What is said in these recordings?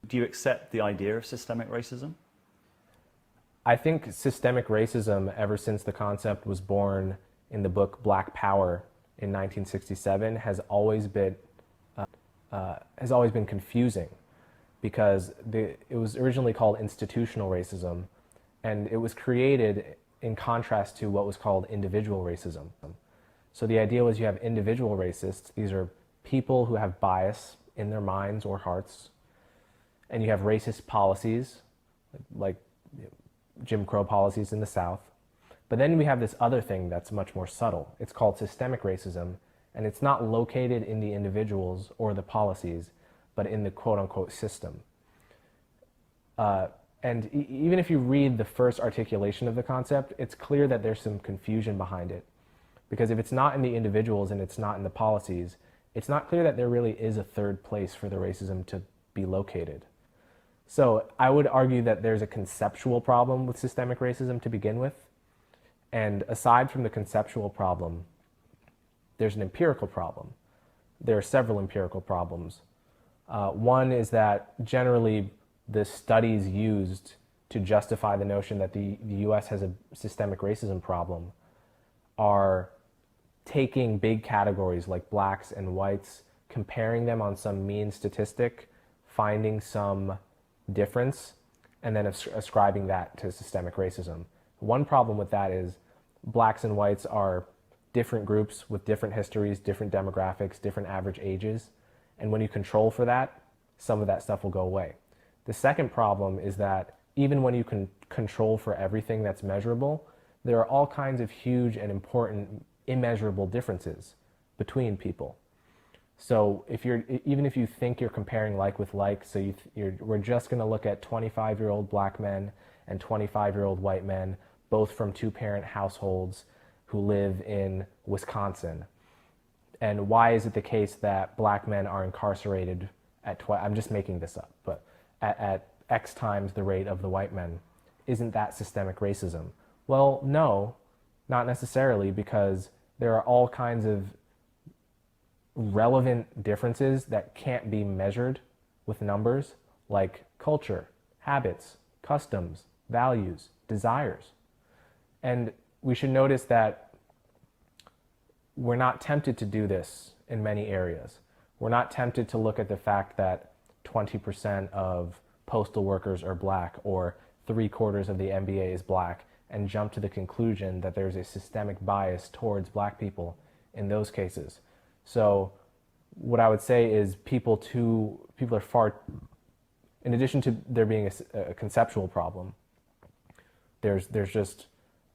Do you accept the idea of systemic racism? I think systemic racism, ever since the concept was born in the book Black Power in 1967, has always been confusing because it was originally called institutional racism, and it was created in contrast to what was called individual racism. So the idea was you have individual racists; these are people who have bias in their minds or hearts, and you have racist policies, like Jim Crow policies in the South. But then we have this other thing that's much more subtle. It's called systemic racism, and it's not located in the individuals or the policies, but in the quote-unquote system. And even if you read the first articulation of the concept, it's clear that there's some confusion behind it. Because if it's not in the individuals and it's not in the policies, it's not clear that there really is a third place for the racism to be located. So I would argue that there's a conceptual problem with systemic racism to begin with. And aside from the conceptual problem, there's an empirical problem. There are several empirical problems. One is that generally the studies used to justify the notion that the US has a systemic racism problem are taking big categories like blacks and whites, comparing them on some mean statistic, finding some difference, and then ascribing that to systemic racism. One problem with that is blacks and whites are different groups with different histories, different demographics, different average ages, and when you control for that, some of that stuff will go away. The second problem is that even when you can control for everything that's measurable, there are all kinds of huge and important immeasurable differences between people. So even if you think you're comparing like with like, so we're just going to look at 25-year-old black men and 25-year-old white men, both from two-parent households who live in Wisconsin. And why is it the case that black men are incarcerated I'm just making this up, but at X times the rate of the white men? Isn't that systemic racism? Well, no, not necessarily, because there are all kinds of relevant differences that can't be measured with numbers, like culture, habits, customs, values, desires. And we should notice that we're not tempted to do this in many areas. We're not tempted to look at the fact that 20% of postal workers are black or 3/4 of the NBA is black and jump to the conclusion that there's a systemic bias towards black people in those cases. So what I would say is people are far, in addition to there being a conceptual problem, there's just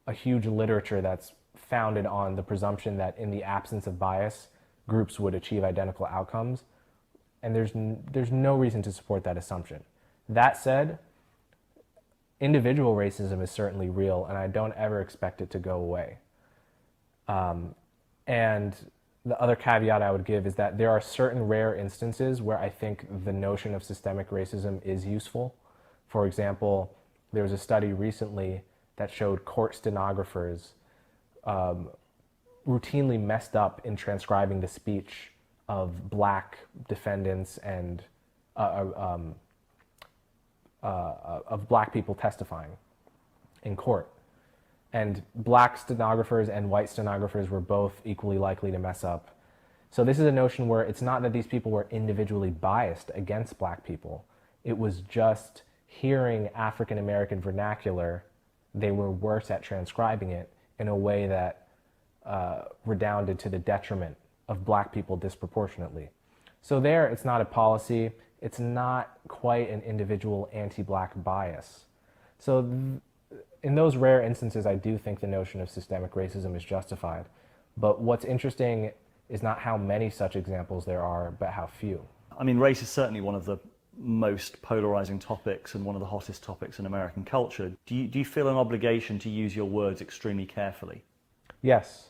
a huge literature that's founded on the presumption that in the absence of bias, groups would achieve identical outcomes. And there's no reason to support that assumption. That said, individual racism is certainly real, and I don't ever expect it to go away. And the other caveat I would give is that there are certain rare instances where I think the notion of systemic racism is useful. For example, there was a study recently that showed court stenographers routinely messed up in transcribing the speech of black defendants and of black people testifying in court. And black stenographers and white stenographers were both equally likely to mess up. So this is a notion where it's not that these people were individually biased against black people. It was just hearing African American vernacular, they were worse at transcribing it in a way that redounded to the detriment of black people disproportionately. So there, it's not a policy, it's not quite an individual anti-black bias. So in those rare instances, I do think the notion of systemic racism is justified. But what's interesting is not how many such examples there are, but how few. I mean, race is certainly one of the most polarizing topics and one of the hottest topics in American culture. Do you feel an obligation to use your words extremely carefully? Yes,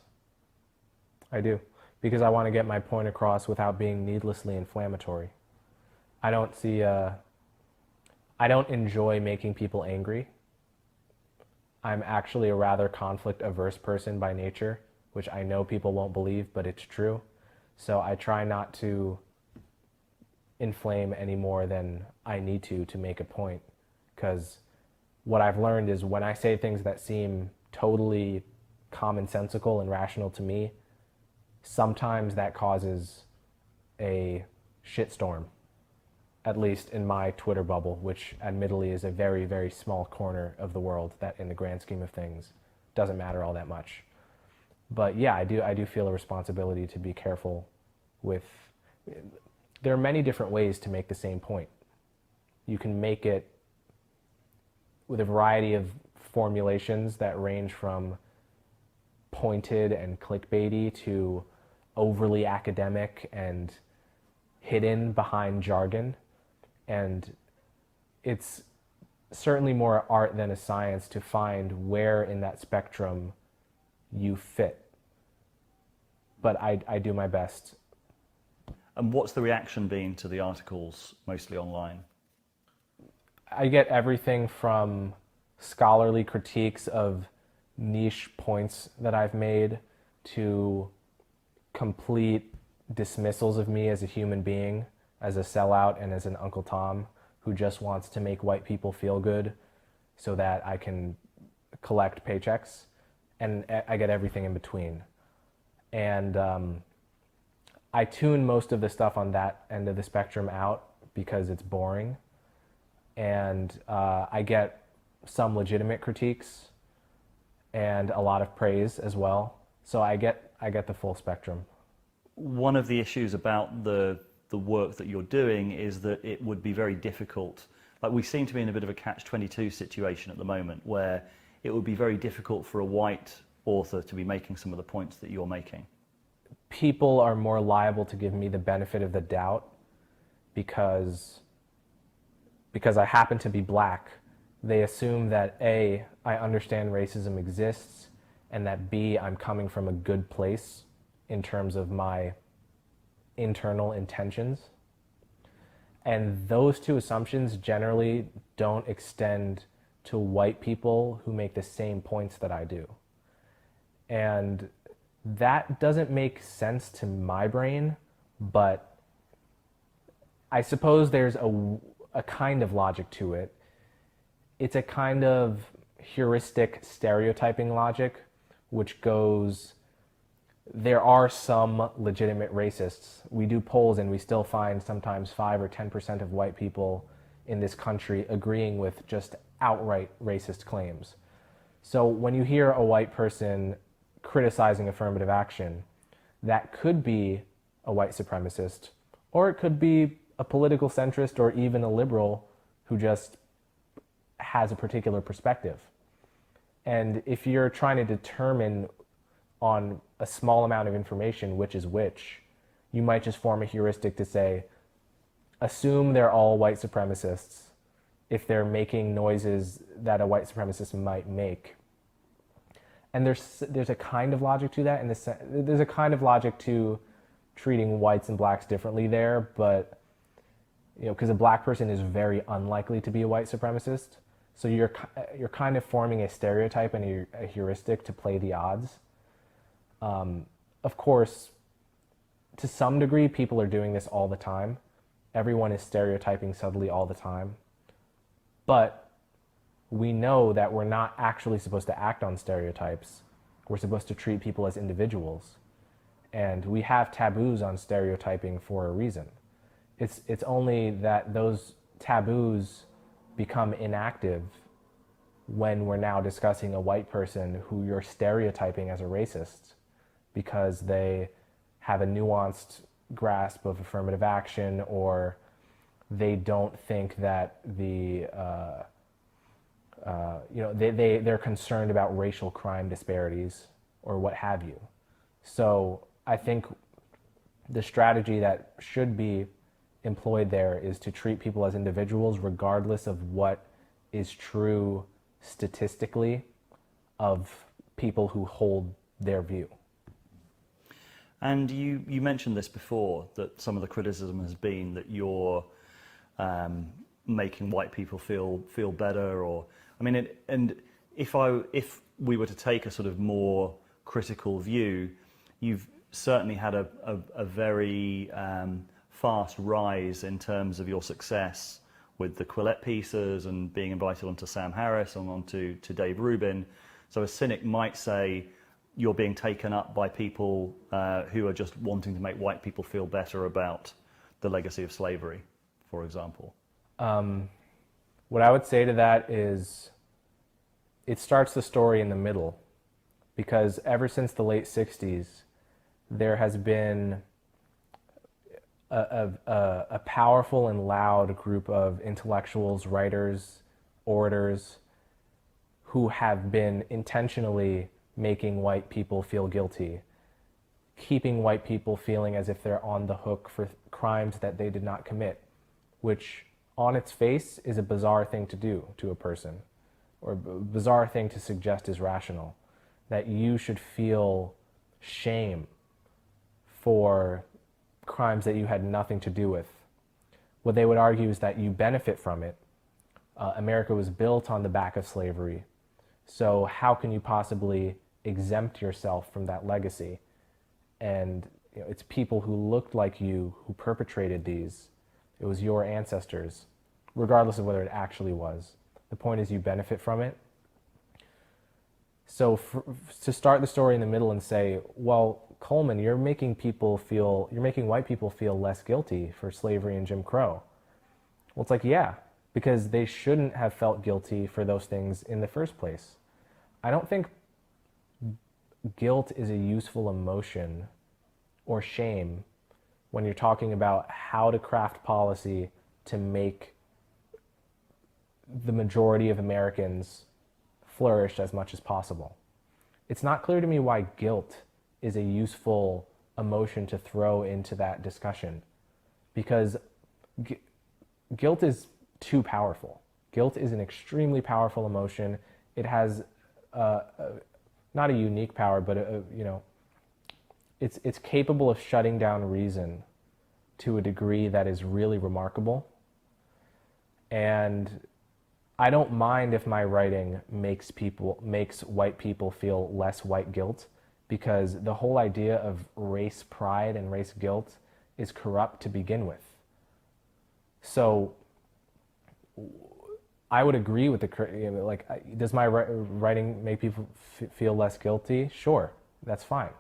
I do, because I want to get my point across without being needlessly inflammatory. I don't enjoy making people angry. I'm actually a rather conflict-averse person by nature, which I know people won't believe, but it's true. So I try not to inflame any more than I need to make a point. Because what I've learned is when I say things that seem totally commonsensical and rational to me, sometimes that causes a shitstorm, at least in my Twitter bubble, which admittedly is a very, very small corner of the world that in the grand scheme of things doesn't matter all that much. But yeah, I do feel a responsibility to be careful with, there are many different ways to make the same point. You can make it with a variety of formulations that range from pointed and clickbaity to overly academic and hidden behind jargon. And it's certainly more art than a science to find where in that spectrum you fit. But I do my best. And what's the reaction been to the articles, mostly online? I get everything from scholarly critiques of niche points that I've made to complete dismissals of me as a human being, as a sellout, and as an Uncle Tom who just wants to make white people feel good so that I can collect paychecks. And I get everything in between. And I tune most of the stuff on that end of the spectrum out because it's boring. And I get some legitimate critiques and a lot of praise as well. So I get the full spectrum. One of the issues about the work that you're doing is that it would be very difficult. Like, we seem to be in a bit of a catch-22 situation at the moment where it would be very difficult for a white author to be making some of the points that you're making. People are more liable to give me the benefit of the doubt because I happen to be black. They assume that A, I understand racism exists, and that B, I'm coming from a good place in terms of my internal intentions. And those two assumptions generally don't extend to white people who make the same points that I do. And that doesn't make sense to my brain, but I suppose there's a kind of logic to it. It's a kind of heuristic stereotyping logic, which goes, there are some legitimate racists. We do polls and we still find sometimes 5 or 10% of white people in this country agreeing with just outright racist claims. So when you hear a white person criticizing affirmative action, that could be a white supremacist, or it could be a political centrist or even a liberal who just has a particular perspective. And if you're trying to determine on a small amount of information which is which, you might just form a heuristic to say, assume they're all white supremacists if they're making noises that a white supremacist might make. And there's a kind of logic to that, and there's a kind of logic to treating whites and blacks differently there, but because a black person is very unlikely to be a white supremacist, so you're kind of forming a stereotype and a heuristic to play the odds. Of course, to some degree, people are doing this all the time. Everyone is stereotyping subtly all the time, but we know that we're not actually supposed to act on stereotypes. We're supposed to treat people as individuals. And we have taboos on stereotyping for a reason. It's only that those taboos become inactive when we're now discussing a white person who you're stereotyping as a racist because they have a nuanced grasp of affirmative action, or they don't think that they're concerned about racial crime disparities or what have you. So I think the strategy that should be employed there is to treat people as individuals regardless of what is true statistically of people who hold their view. And you mentioned this before, that some of the criticism has been that you're making white people feel better, or and if we were to take a sort of more critical view, you've certainly had a very fast rise in terms of your success with the Quillette pieces and being invited onto Sam Harris and onto Dave Rubin. So a cynic might say you're being taken up by people who are just wanting to make white people feel better about the legacy of slavery, for example. What I would say to that is it starts the story in the middle, because ever since the late 60s, there has been a powerful and loud group of intellectuals, writers, orators, who have been intentionally making white people feel guilty, keeping white people feeling as if they're on the hook for crimes that they did not commit, which on its face is a bizarre thing to do to a person, or a bizarre thing to suggest is rational, that you should feel shame for crimes that you had nothing to do with. What they would argue is that you benefit from it. America was built on the back of slavery, so how can you possibly exempt yourself from that legacy? And it's people who looked like you who perpetrated these. It was your ancestors, regardless of whether it actually was. The point is you benefit from it. So to start the story in the middle and say, well, Coleman, you're making white people feel less guilty for slavery and Jim Crow. Well, it's like, yeah, because they shouldn't have felt guilty for those things in the first place. I don't think guilt is a useful emotion or shame when you're talking about how to craft policy to make the majority of Americans flourish as much as possible. It's not clear to me why guilt is a useful emotion to throw into that discussion, because guilt is too powerful. Guilt is an extremely powerful emotion. It has not a unique power, but it's capable of shutting down reason to a degree that is really remarkable. And I don't mind if my writing makes white people feel less white guilt, because the whole idea of race pride and race guilt is corrupt to begin with. So I would agree with does my writing make people feel less guilty? Sure, that's fine.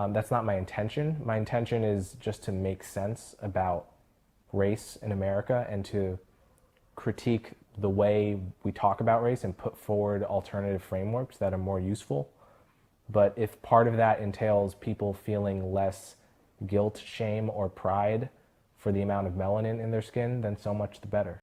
That's not my intention. My intention is just to make sense about race in America and to critique the way we talk about race and put forward alternative frameworks that are more useful. But if part of that entails people feeling less guilt, shame, or pride for the amount of melanin in their skin, then so much the better.